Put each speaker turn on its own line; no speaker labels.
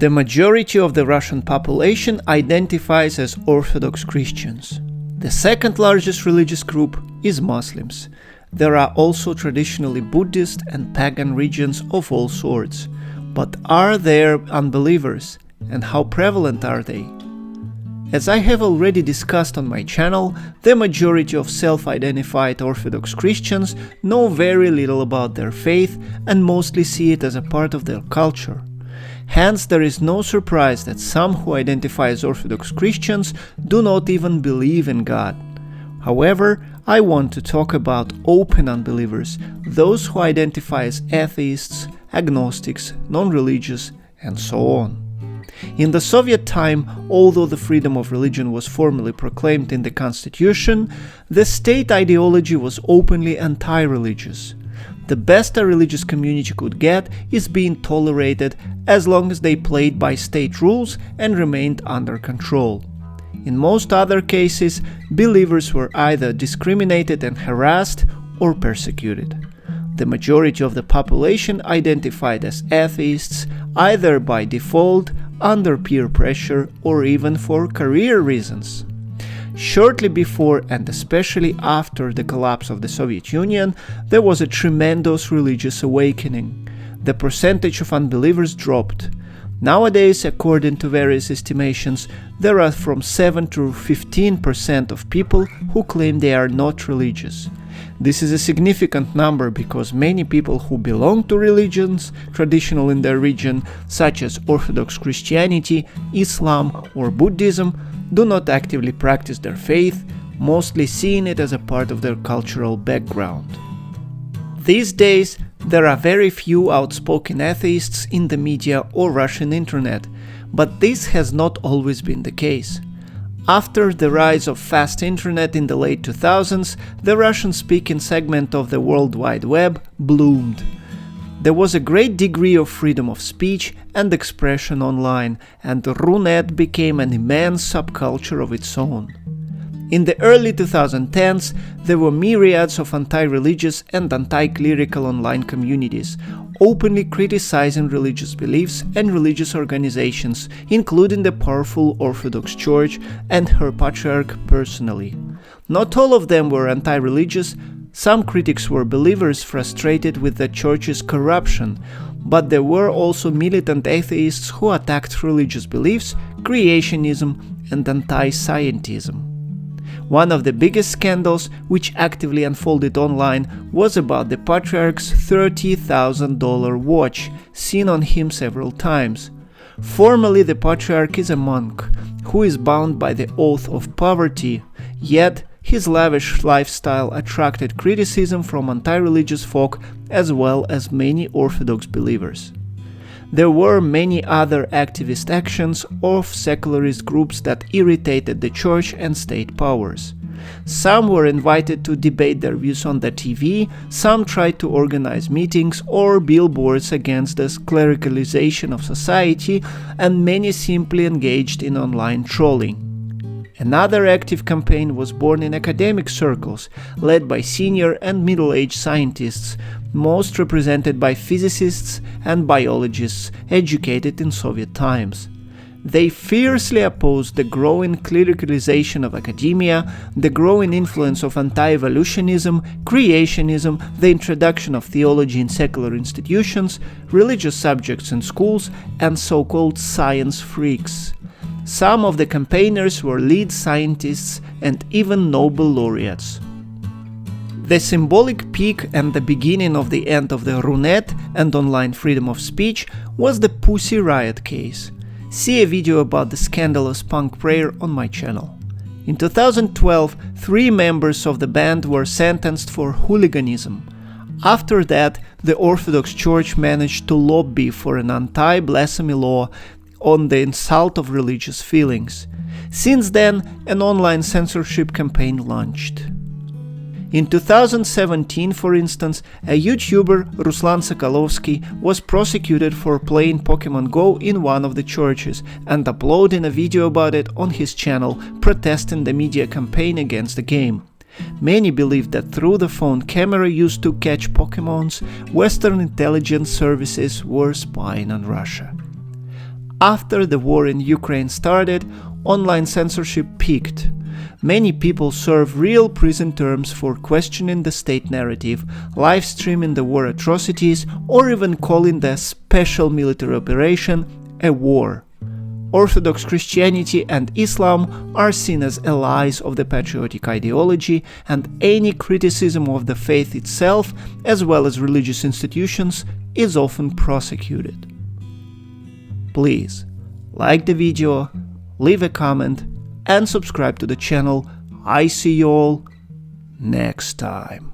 The majority of the Russian population identifies as Orthodox Christians. The second largest religious group is Muslims. There are also traditionally Buddhist and pagan regions of all sorts. But are there unbelievers, and how prevalent are they? As I have already discussed on my channel, the majority of self-identified Orthodox Christians know very little about their faith and mostly see it as a part of their culture. Hence, there is no surprise that some who identify as Orthodox Christians do not even believe in God. However, I want to talk about open unbelievers, those who identify as atheists, agnostics, non-religious, and so on. In the Soviet time, although the freedom of religion was formally proclaimed in the constitution, the state ideology was openly anti-religious. The best a religious community could get is being tolerated as long as they played by state rules and remained under control. In most other cases, believers were either discriminated and harassed or persecuted. The majority of the population identified as atheists either by default, under peer pressure, or even for career reasons. Shortly before and especially after the collapse of the Soviet Union, there was a tremendous religious awakening. The percentage of unbelievers dropped. Nowadays, according to various estimations, there are from 7 to 15% of people who claim they are not religious. This is a significant number because many people who belong to religions traditional in their region, such as Orthodox Christianity, Islam, or Buddhism, do not actively practice their faith, mostly seeing it as a part of their cultural background. These days, there are very few outspoken atheists in the media or Russian internet, but this has not always been the case. After the rise of fast internet in the late 2000s, the Russian-speaking segment of the World Wide Web bloomed. There was a great degree of freedom of speech and expression online, and the Runet became an immense subculture of its own. In the early 2010s, there were myriads of anti-religious and anti-clerical online communities, openly criticizing religious beliefs and religious organizations, including the powerful Orthodox Church and her patriarch personally. Not all of them were anti-religious. Some critics were believers frustrated with the Church's corruption, but there were also militant atheists who attacked religious beliefs, creationism, and anti-scientism. One of the biggest scandals which actively unfolded online was about the Patriarch's $30,000 watch, seen on him several times. Formally, the Patriarch is a monk, who is bound by the oath of poverty, yet his lavish lifestyle attracted criticism from anti-religious folk as well as many Orthodox believers. There were many other activist actions of secularist groups that irritated the church and state powers. Some were invited to debate their views on the TV, some tried to organize meetings or billboards against the clericalization of society, and many simply engaged in online trolling. Another active campaign was born in academic circles, led by senior and middle-aged scientists, most represented by physicists and biologists educated in Soviet times. They fiercely opposed the growing clericalization of academia, the growing influence of anti-evolutionism, creationism, the introduction of theology in secular institutions, religious subjects in schools, and so-called science freaks. Some of the campaigners were lead scientists and even Nobel laureates. The symbolic peak and the beginning of the end of the Runet and online freedom of speech was the Pussy Riot case. See a video about the scandalous punk prayer on my channel. In 2012, 3 members of the band were sentenced for hooliganism. After that, the Orthodox Church managed to lobby for an anti-blasphemy law on the insult of religious feelings. Since then, an online censorship campaign launched. In 2017, for instance, a YouTuber, Ruslan Sokolovsky, was prosecuted for playing Pokemon Go in one of the churches and uploading a video about it on his channel, protesting the media campaign against the game. Many believe that through the phone camera used to catch Pokemons, Western intelligence services were spying on Russia. after the war in Ukraine started, online censorship peaked. Many people serve real prison terms for questioning the state narrative, live streaming the war atrocities, or even calling the special military operation a war. Orthodox Christianity and Islam are seen as allies of the patriotic ideology, and any criticism of the faith itself, as well as religious institutions, is often prosecuted. Please like the video, leave a comment, and subscribe to the channel. I see you all next time.